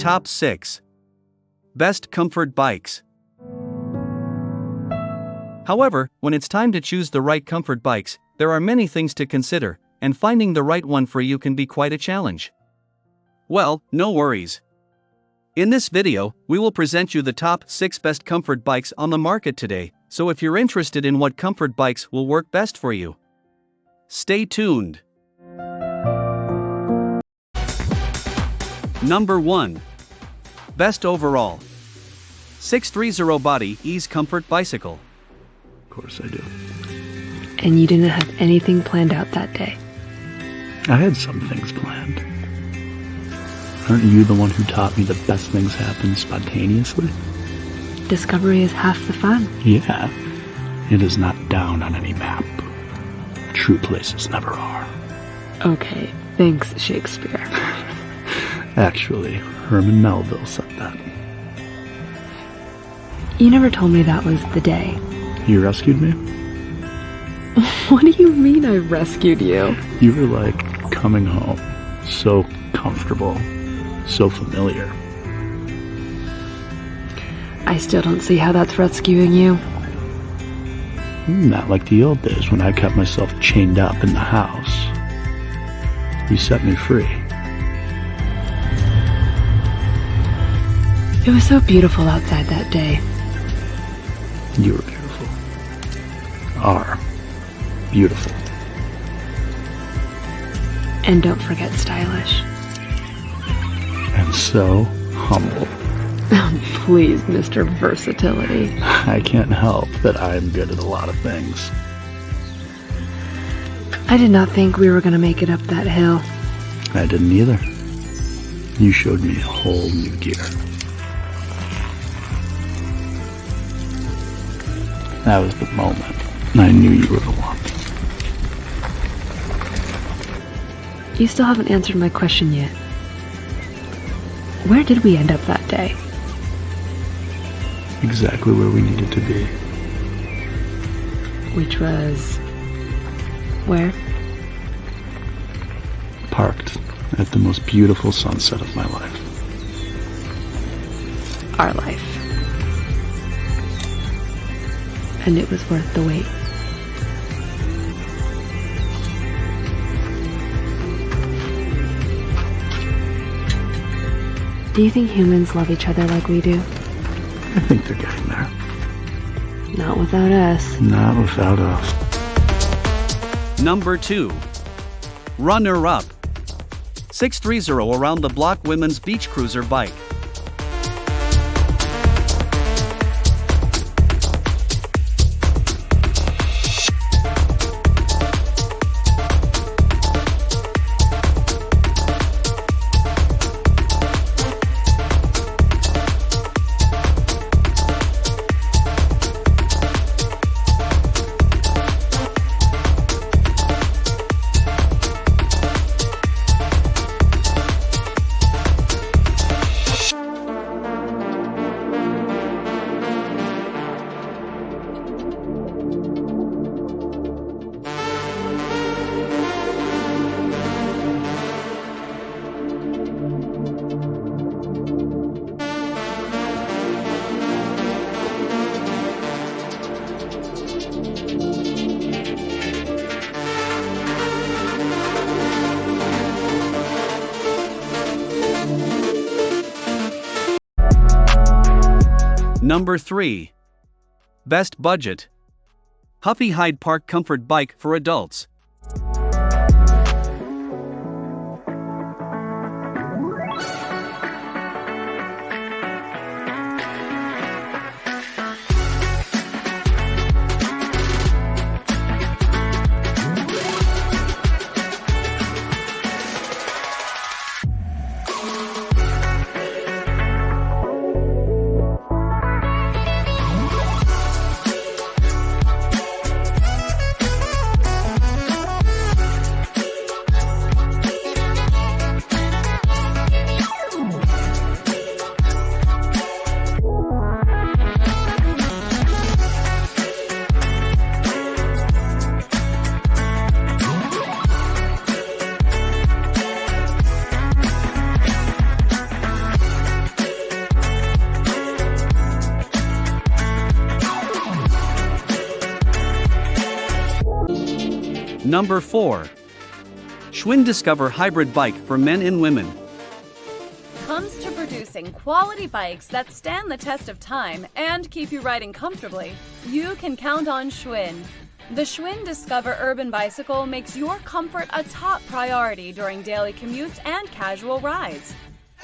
Top 6 Best Comfort Bikes. However, when it's time to choose the right comfort bikes, there are many things to consider, and finding the right one for you can be quite a challenge. Well, no worries. In this video, we will present you the top 6 best comfort bikes on the market today, so if you're interested in what comfort bikes will work best for you, stay tuned. Number 1. Best Overall 630 Body Ease Comfort Bicycle. Of course I do. And you didn't have anything planned out that day. I had some things planned. Aren't you the one who taught me the best things happen spontaneously? Discovery is half the fun. Yeah. It is not down on any map. True places never are. Okay, thanks, Shakespeare. Actually, Herman Melville said that. You never told me that was the day. You rescued me? What do you mean I rescued you? You were like coming home. So comfortable. So familiar. I still don't see how that's rescuing you. Not like the old days when I kept myself chained up in the house. You set me free. It was so beautiful outside that day. You were beautiful. Are beautiful. And don't forget stylish. And so humble. Please, Mr. Versatility. I can't help that I am good at a lot of things. I did not think we were going to make it up that hill. I didn't either. You showed me a whole new gear. That was the moment I knew you were the one. You still haven't answered my question yet. Where did we end up that day? Exactly where we needed to be. Which was... where? Parked at the most beautiful sunset of my life. Our life. And it was worth the wait. Do you think humans love each other like we do? I think they're getting there. Not without us. Not without us. Number 2. Runner-up 630 Around the Block Women's Beach Cruiser Bike. Number 3. Best Budget Huffy Hyde Park Comfort Bike for Adults. Number 4. Schwinn Discover Hybrid Bike for Men and Women. Comes to producing quality bikes that stand the test of time and keep you riding comfortably, you can count on Schwinn. The Schwinn Discover Urban Bicycle makes your comfort a top priority during daily commutes and casual rides.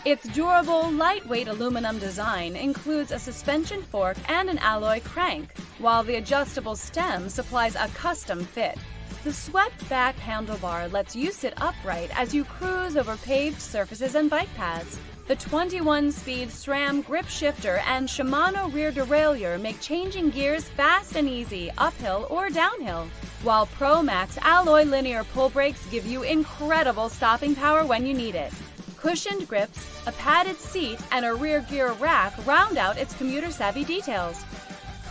Its durable, lightweight aluminum design includes a suspension fork and an alloy crank, while the adjustable stem supplies a custom fit. The swept-back handlebar lets you sit upright as you cruise over paved surfaces and bike paths. The 21-speed SRAM grip shifter and Shimano rear derailleur make changing gears fast and easy, uphill or downhill, while Pro Max alloy linear pull brakes give you incredible stopping power when you need it. Cushioned grips, a padded seat, and a rear gear rack round out its commuter-savvy details.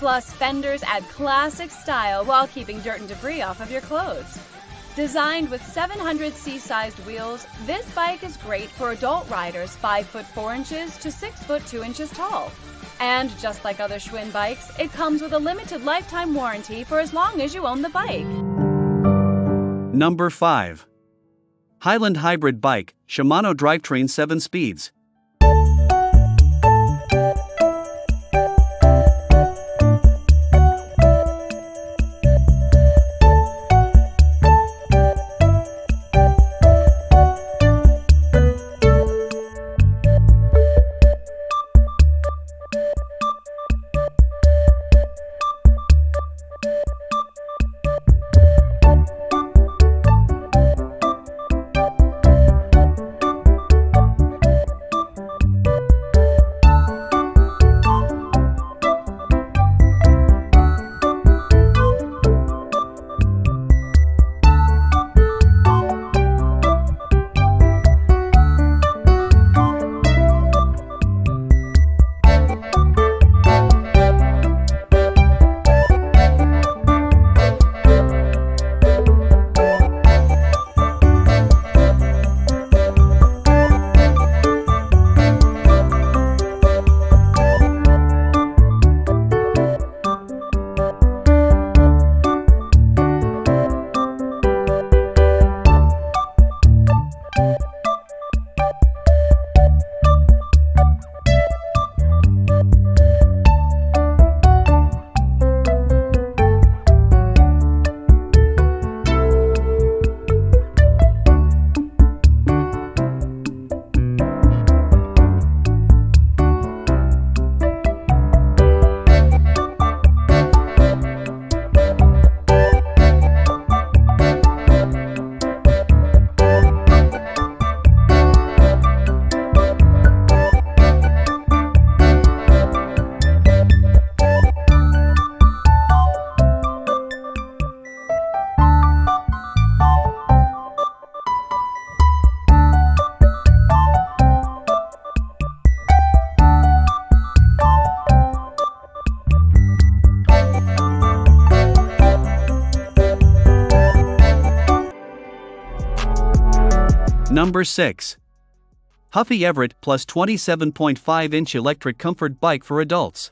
Plus, fenders add classic style while keeping dirt and debris off of your clothes. Designed with 700cc-sized wheels, this bike is great for adult riders 5 foot 4 inches to 6 foot 2 inches tall. And just like other Schwinn bikes, it comes with a limited lifetime warranty for as long as you own the bike. Number 5. Highland Hybrid Bike, Shimano Drivetrain 7 Speeds. Number 6. Huffy Everett Plus 27.5-inch electric comfort bike for adults.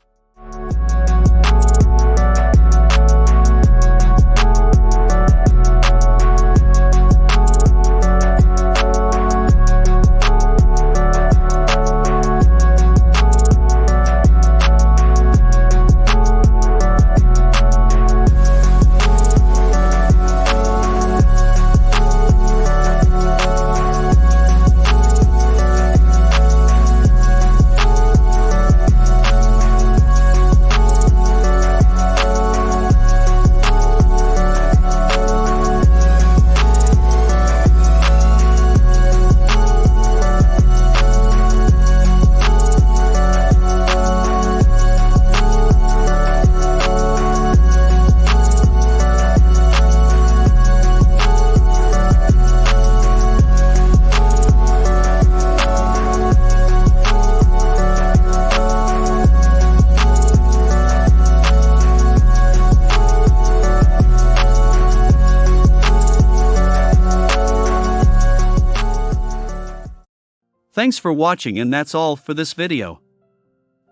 Thanks for watching, and that's all for this video.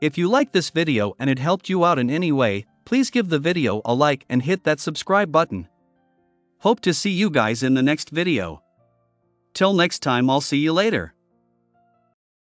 If you liked this video and it helped you out in any way, please give the video a like and hit that subscribe button. Hope to see you guys in the next video. Till next time, I'll see you later.